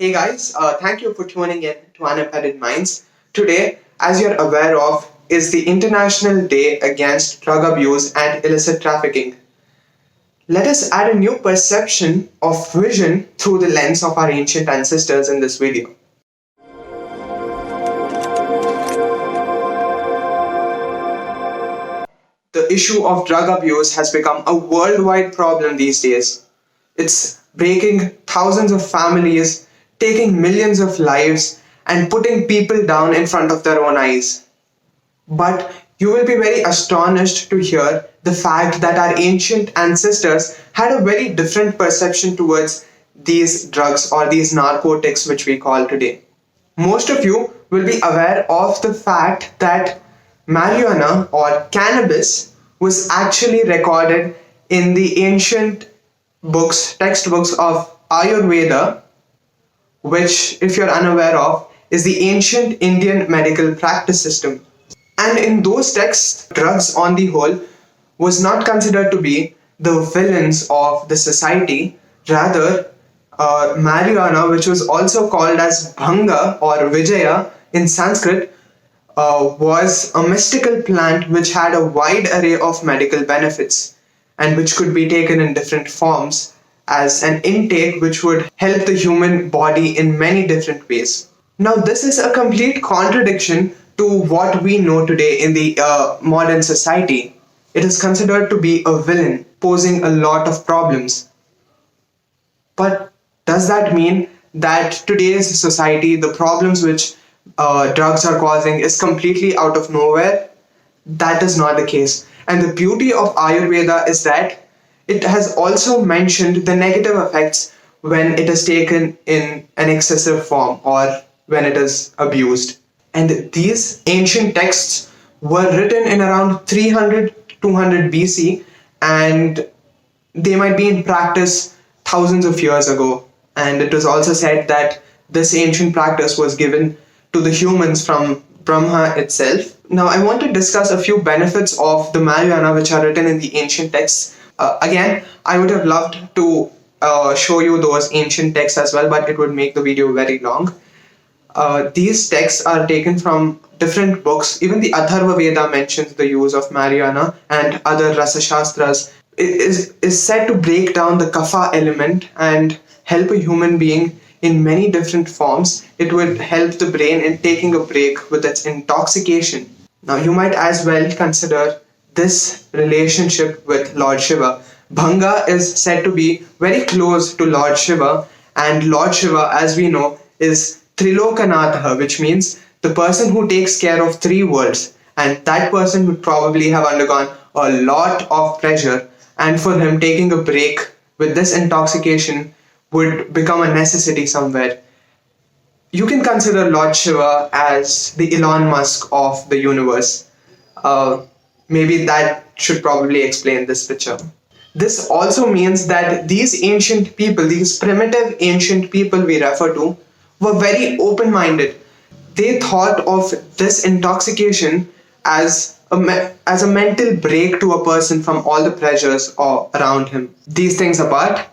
Hey guys, thank you for tuning in to Unimpeded Minds. Today, as you're aware of, is the International Day Against Drug Abuse and Illicit Trafficking. Let us add a new perception of vision through the lens of our ancient ancestors in this video. The issue of drug abuse has become a worldwide problem these days. It's breaking thousands of families, taking millions of lives, and putting people down in front of their own eyes. But you will be very astonished to hear the fact that our ancient ancestors had a very different perception towards these drugs or these narcotics, which we call today. Most of you will be aware of the fact that marijuana or cannabis was actually recorded in the ancient textbooks of Ayurveda, which, if you're unaware of, is the ancient Indian medical practice system. And in those texts, drugs on the whole was not considered to be the villains of the society. Rather, marijuana, which was also called as bhanga or vijaya in Sanskrit, was a mystical plant which had a wide array of medical benefits and which could be taken in different forms as an intake which would help the human body in many different ways. Now, this is a complete contradiction to what we know today in the modern society. It is considered to be a villain, posing a lot of problems. But does that mean that today's society, the problems which drugs are causing is completely out of nowhere? That is not the case. And the beauty of Ayurveda is that it has also mentioned the negative effects when it is taken in an excessive form or when it is abused. And these ancient texts were written in around 300 200 BC, and they might be in practice thousands of years ago. And it was also said that this ancient practice was given to the humans from Brahma itself. Now, I want to discuss a few benefits of the marijuana which are written in the ancient texts. Again, I would have loved to show you those ancient texts as well, but it would make the video very long. These texts are taken from different books. Even the Atharva Veda mentions the use of marijuana, and other Rasa Shastras is said to break down the kapha element and help a human being in many different forms. It would help the brain in taking a break with its intoxication. Now, you might as well consider this relationship with Lord Shiva. Bhanga is said to be very close to Lord Shiva, and Lord Shiva, as we know, is Trilokanatha, which means the person who takes care of three worlds, and that person would probably have undergone a lot of pressure, and for him taking a break with this intoxication would become a necessity somewhere. You can consider Lord Shiva as the Elon Musk of the universe. Maybe that should probably explain this picture. This also means that these ancient people, these primitive ancient people we refer to, were very open-minded. They thought of this intoxication as a mental break to a person from all the pressures around him. These things apart,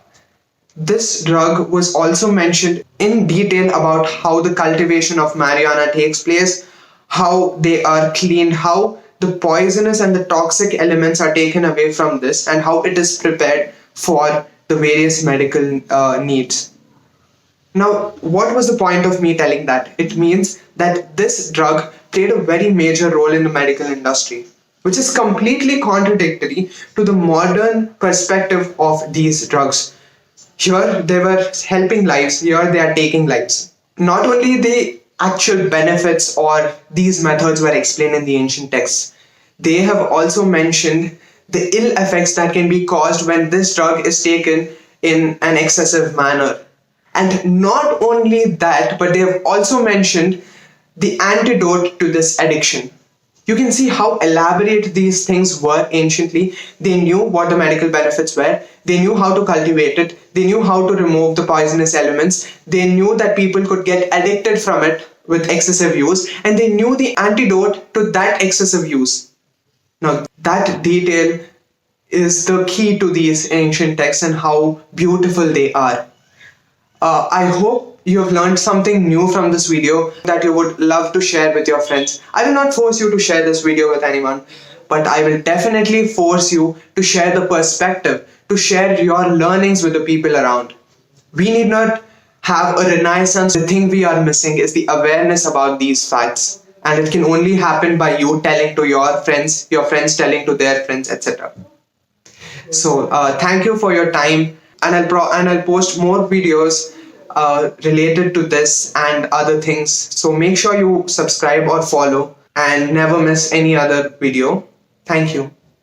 this drug was also mentioned in detail about how the cultivation of marijuana takes place, how they are cleaned, how the poisonous and the toxic elements are taken away from this, and how it is prepared for the various medical needs. Now, what was the point of me telling that? It means that this drug played a very major role in the medical industry, which is completely contradictory to the modern perspective of these drugs. Here, they were helping lives, here they are taking lives. Not only the actual benefits or these methods were explained in the ancient texts, they have also mentioned the ill effects that can be caused when this drug is taken in an excessive manner. And not only that, but they have also mentioned the antidote to this addiction. You can see how elaborate these things were anciently. They knew what the medical benefits were. They knew how to cultivate it. They knew how to remove the poisonous elements. They knew that people could get addicted from it with excessive use. And they knew the antidote to that excessive use. Now, that detail is the key to these ancient texts and how beautiful they are. I hope you have learned something new from this video that you would love to share with your friends. I will not force you to share this video with anyone, but I will definitely force you to share the perspective, to share your learnings with the people around. We need not have a renaissance. The thing we are missing is the awareness about these facts. And it can only happen by you telling to your friends telling to their friends, etc. So thank you for your time, and I'll post more videos related to this and other things. So make sure you subscribe or follow and never miss any other video. Thank you.